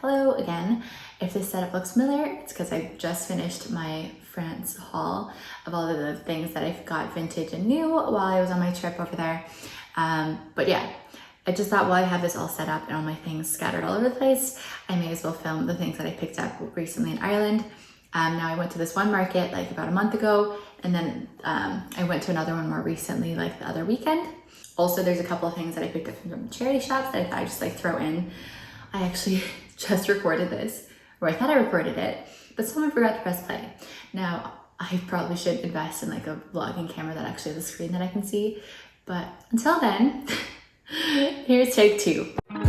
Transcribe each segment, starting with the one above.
hello again. If this setup looks familiar, it's because I just finished my France haul of all of the things that I've got vintage and new while I was on my trip over there. But yeah, I just thought while I have this all set up and all my things scattered all over the place, I may as well film the things that I picked up recently in Ireland. Now I went to this one market like about a month ago, and then I went to another one more recently, like the other weekend. Also, there's a couple of things that I picked up from charity shops that I thought I'd just like throw in. I actually just recorded this, or I thought I recorded it, but someone forgot to press play. Now, I probably should invest in like a vlogging camera that actually has a screen that I can see, but until then, here's take two. All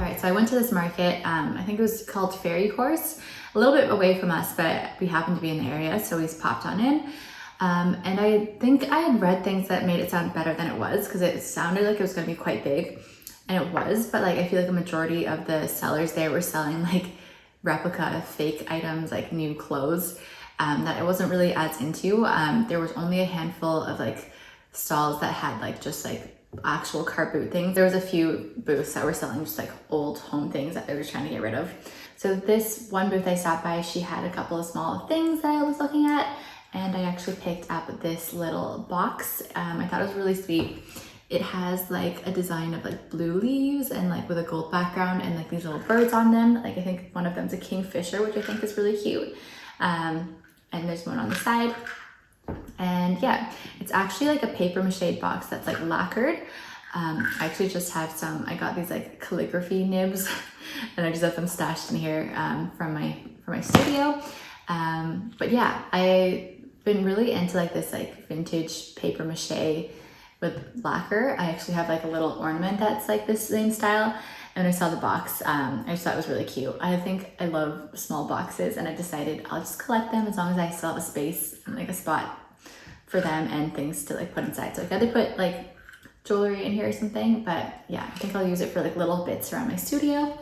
right, so I went to this market, I think it was called Fairy Horse, a little bit away from us, but we happened to be in the area, so we popped on in. And I think I had read things that made it sound better than it was, because it sounded like it was going to be quite big, and it was, but like I feel like a majority of the sellers there were selling like replica fake items, like new clothes, that I wasn't really as into. There was only a handful of like stalls that had like just like actual car boot things. There was a few booths that were selling just like old home things that they were trying to get rid of. So this one booth I stopped by, she had a couple of small things that I was looking at, and I actually picked up this little box. I thought it was really sweet. It has like a design of like blue leaves and like with a gold background and like these little birds on them. Like I think one of them's a kingfisher, which I think is really cute. And there's one on the side. And yeah, it's actually like a paper mache box that's like lacquered. I actually just have some, I got these like calligraphy nibs and I just have them stashed in here from my studio. But yeah, I've been really into like this like vintage paper mache with lacquer. I actually have like a little ornament that's like this same style. And when I saw the box, I just thought it was really cute. I think I love small boxes, and I decided I'll just collect them as long as I still have a space and like a spot for them and things to like put inside. So I gotta put like jewelry in here or something, but yeah, I think I'll use it for like little bits around my studio.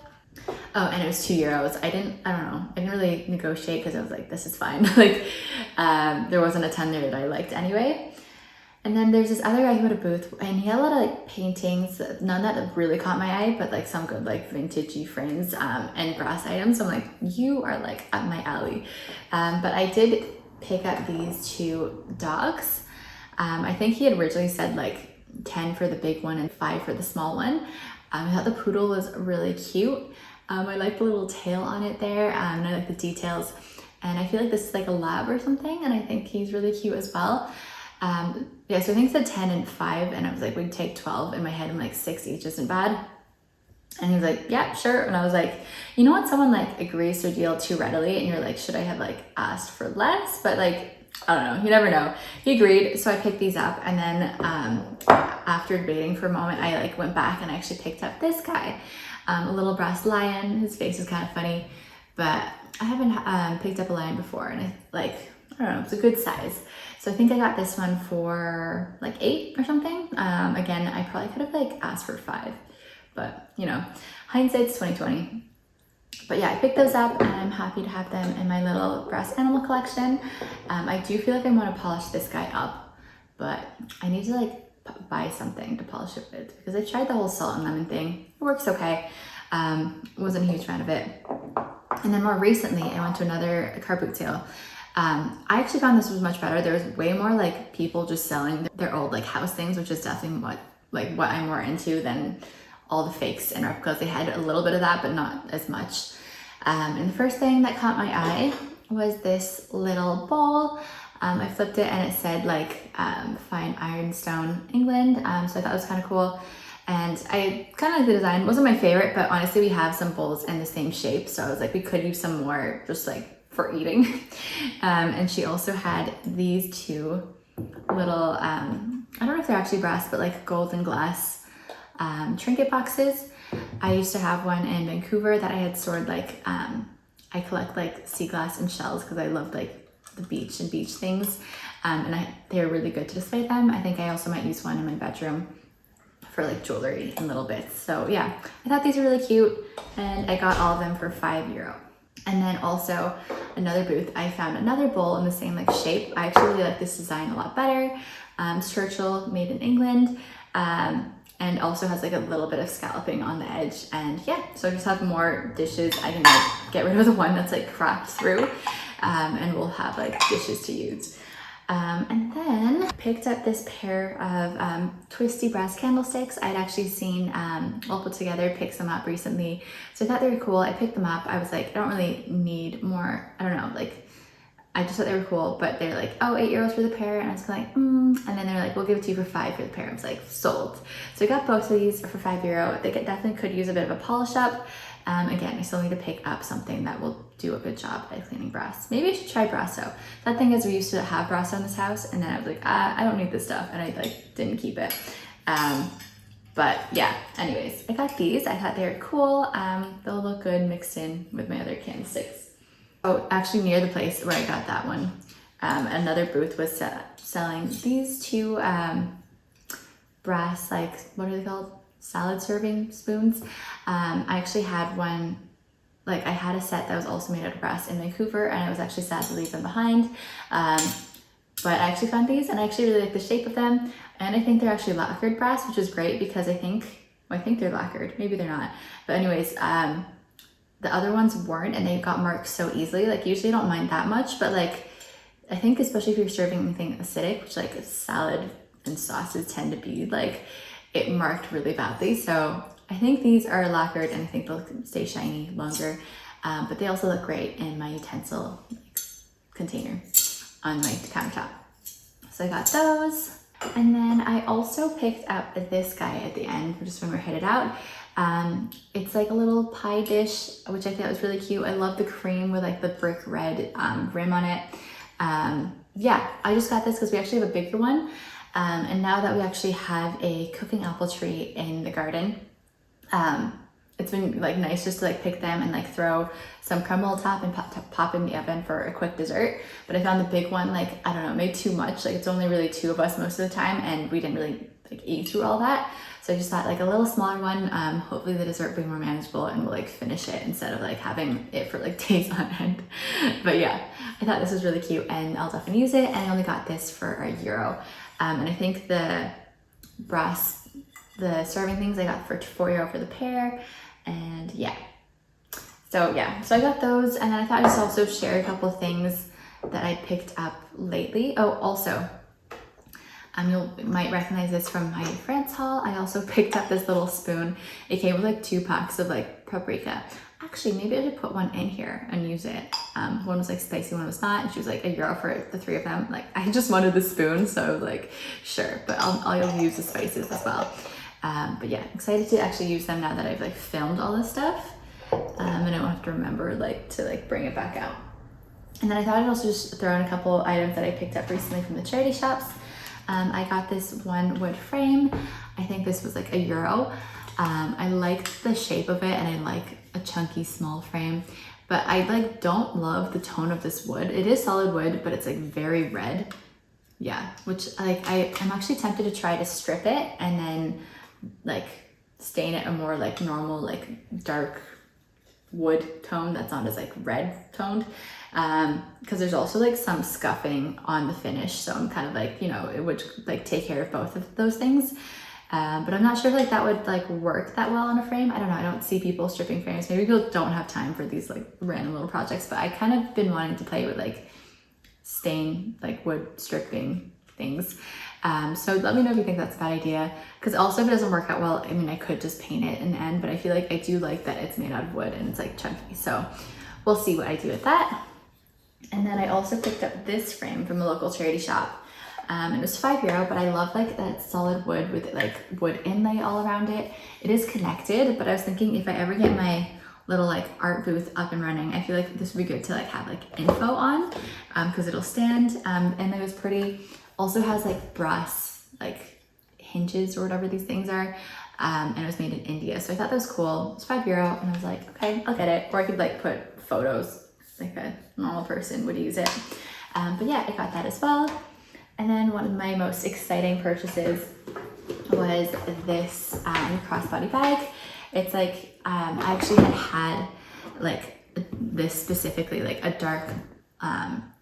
Oh, and it was €2. I didn't really negotiate because I was like, this is fine. Like, there wasn't a ton there that I liked anyway. And then there's this other guy who had a booth, and he had a lot of like paintings, none that really caught my eye, but like some good like vintagey frames and brass items. So I'm like, you are like up my alley. But I did pick up these two dogs. I think he had originally said like 10 for the big one and 5 for the small one. I thought the poodle was really cute. I like the little tail on it there, and I like the details. And I feel like this is like a lab or something, and I think he's really cute as well. Yeah, so I think it said 10 and 5, and I was like, we'd take 12. In my head, I'm like, 6 each isn't bad. And he was like, yeah, sure. And I was like, you know what, someone like agrees to a deal too readily, and you're like, should I have like asked for less? But like, I don't know, you never know. He agreed, so I picked these up, and then after debating for a moment, I like went back and I actually picked up this guy, a little brass lion. His face is kind of funny, but I haven't picked up a lion before, and I don't know, it's a good size. So I think I got this one for like 8 or something. Again, I probably could have like asked for 5, but you know, hindsight's 2020. But yeah, I picked those up, and I'm happy to have them in my little brass animal collection. I do feel like I want to polish this guy up, but I need to like buy something to polish it with, because I tried the whole salt and lemon thing. It works okay. Wasn't a huge fan of it. And then more recently, I went to another car boot sale. I actually found this was much better. There was way more like people just selling their old like house things, which is definitely what I'm more into than all the fakes and replicas. They had a little bit of that, but not as much. And the first thing that caught my eye was this little bowl. I flipped it, and it said like fine ironstone England. So I thought it was kind of cool. And I kind of like the design. It wasn't my favorite, but honestly, we have some bowls in the same shape. So I was like, we could use some more just like for eating. And she also had these two little, I don't know if they're actually brass, but like golden glass trinket boxes. I used to have one in Vancouver that I had stored like, I collect like sea glass and shells because I love like the beach and beach things. And they're really good to display them. I think I also might use one in my bedroom for like jewelry and little bits. So yeah, I thought these were really cute, and I got all of them for €5. And then also another booth, I found another bowl in the same like shape. I actually really like this design a lot better. It's Churchill, made in England. And and also has like a little bit of scalloping on the edge. And yeah, so I just have more dishes. I can like get rid of the one that's like cracked through, and we'll have like dishes to use. And then picked up this pair of twisty brass candlesticks. I'd actually seen All Put Together pick some up recently, so I thought they were cool. I picked them up. I was like, I don't really need more. I don't know, like I just thought they were cool, but they're like, oh, €8 for the pair, and I was kind of like, and then they're like, we'll give it to you for $5 for the pair. I was like, sold. So I got both of these for €5. They definitely could use a bit of a polish up. Again, I still need to pick up something that will do a good job at cleaning brass. Maybe I should try Brasso. That thing is, we used to have Brasso in this house, and then I was like, I don't need this stuff, and I like didn't keep it. But yeah, anyways, I got these. I thought they were cool. They'll look good mixed in with my other candlesticks. Oh, actually near the place where I got that one, another booth was selling these two brass, like, what are they called? Salad serving spoons. I actually had one, like I had a set that was also made out of brass in Vancouver, and I was actually sad to leave them behind. But I actually found these, and I actually really like the shape of them. And I think they're actually lacquered brass, which is great because I think they're lacquered. Maybe they're not. But anyways, the other ones weren't, and they got marked so easily. Like usually I don't mind that much, but like I think especially if you're serving anything acidic, which like salad and sauces tend to be, like it marked really badly. So I think these are lacquered, and I think they'll stay shiny longer. But they also look great in my utensil container on my countertop. So I got those. And then I also picked up this guy at the end, just when we're headed out. It's like a little pie dish, which I thought was really cute. I love the cream with like the brick red rim on it. Yeah, I just got this because we actually have a bigger one. And now that we actually have a cooking apple tree in the garden, it's been like nice just to like pick them and like throw some crumble on top and pop in the oven for a quick dessert. But I found the big one, like, I don't know, made too much. Like it's only really two of us most of the time, and we didn't really like eat through all that. So I just thought like a little smaller one, hopefully the dessert will be more manageable and we'll like finish it instead of like having it for like days on end. But yeah, I thought this was really cute, and I'll definitely use it. And I only got this for €1. And I think the serving things I got for €4 for the pair. And yeah, so I got those. And then I thought I'd just also share a couple of things that I picked up lately. Oh, also, you might recognize this from my France haul. I also picked up this little spoon. It came with like 2 packs of like paprika. Actually, maybe I should put one in here and use it. One was like spicy, one was not, and she was like €1 for the 3 of them. Like I just wanted the spoon, so I was like, sure, but I'll use the spices as well. But yeah, excited to actually use them now that I've like filmed all this stuff, and I won't have to remember like to like bring it back out. And then I thought I'd also just throw in a couple of items that I picked up recently from the charity shops. I got this one wood frame. I think this was like €1. I liked the shape of it, and I like a chunky small frame, but I like don't love the tone of this wood. It is solid wood, but it's like very red. Yeah, which like I'm actually tempted to try to strip it and then like stain it a more like normal like dark wood tone that's not as like red toned, because there's also like some scuffing on the finish, so I'm kind of like, you know, it would like take care of both of those things. But I'm not sure if like that would like work that well on a frame. I don't know. I don't see people stripping frames. Maybe people don't have time for these like random little projects, but I kind of been wanting to play with like stain, like wood stripping things. So let me know if you think that's a bad idea. Because also if it doesn't work out well, I mean, I could just paint it in the end, but I feel like I do like that it's made out of wood and it's like chunky. So we'll see what I do with that. And then I also picked up this frame from a local charity shop. It was €5, but I love like that solid wood with like wood inlay all around it. It is connected, but I was thinking if I ever get my little like art booth up and running, I feel like this would be good to like have like info on, because it'll stand, and it was pretty. Also has like brass like hinges or whatever these things are, and it was made in India, so I thought that was cool. It's €5, and I was like, okay, I'll get it. Or I could like put photos like a normal person would use it. But yeah, I got that as well. And then one of my most exciting purchases was this crossbody bag. It's like, I actually had like this specifically, like a dark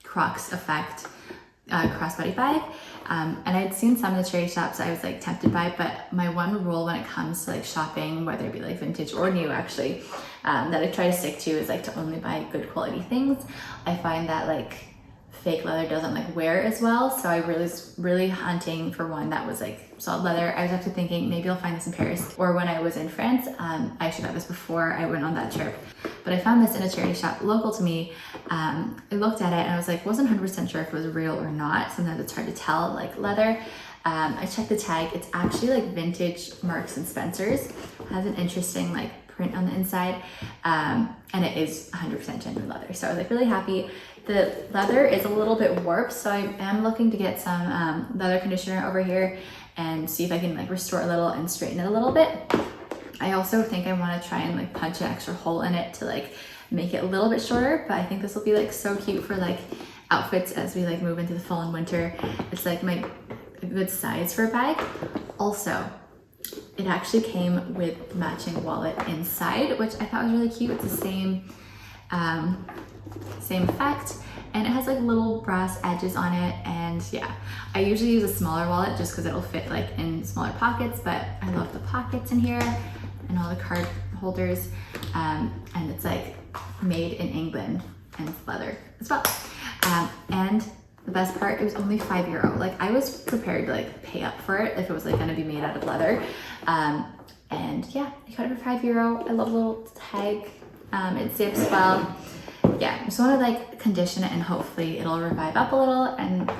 Crocs effect crossbody bag. And I'd seen some of the charity shops I was like tempted by, but my one rule when it comes to like shopping, whether it be like vintage or new actually, that I try to stick to is like to only buy good quality things. I find that like fake leather doesn't like wear as well, so I was really hunting for one that was like solid leather. I was actually thinking maybe I'll find this in Paris, or when I was in France. I actually got this before I went on that trip, but I found this in a charity shop local to me. I looked at it and I was like, wasn't 100% sure if it was real or not. Sometimes it's hard to tell, like leather. I checked the tag. It's actually like vintage Marks and Spencer's. It has an interesting like print on the inside, and it is 100% genuine leather. So I was like really happy. The leather is a little bit warped, so I am looking to get some leather conditioner over here and see if I can like restore a little and straighten it a little bit. I also think I want to try and like punch an extra hole in it to like make it a little bit shorter, but I think this will be like so cute for like outfits as we like move into the fall and winter. It's like a good size for a bag. Also, it actually came with matching wallet inside, which I thought was really cute. It's the same effect, and it has like little brass edges on it. And yeah, I usually use a smaller wallet just because it'll fit like in smaller pockets, but I love the pockets in here and all the card holders, and it's like made in England and it's leather as well. And the best part, it was only €5. Like I was prepared to like pay up for it if it was like gonna be made out of leather. And yeah, I got it for €5. I love the little tag. It zips well. Yeah, I just want to like condition it and hopefully it'll revive up a little. And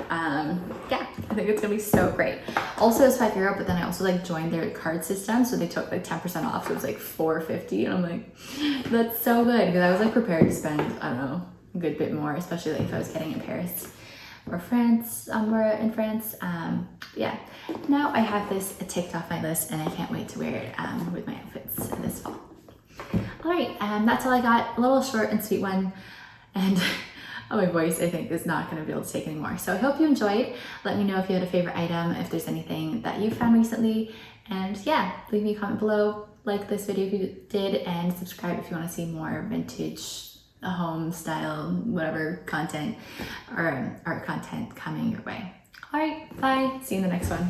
yeah, I think it's gonna be so great. Also, it's €5, but then I also like joined their card system, so they took like 10% off. So it was like $4.50, and I'm like, that's so good, because I was like prepared to spend, I don't know, a good bit more, especially like if I was getting in Paris or France, somewhere in France. Yeah, now I have this ticked off my list, and I can't wait to wear it with my outfits this fall. All right, that's all I got. A little short and sweet one, and my voice I think is not going to be able to take anymore. So I hope you enjoyed. Let me know if you had a favorite item, if there's anything that you found recently, and yeah, leave me a comment below. Like this video if you did, and subscribe if you want to see more vintage, home style, whatever content or art content coming your way. All right, bye. See you in the next one.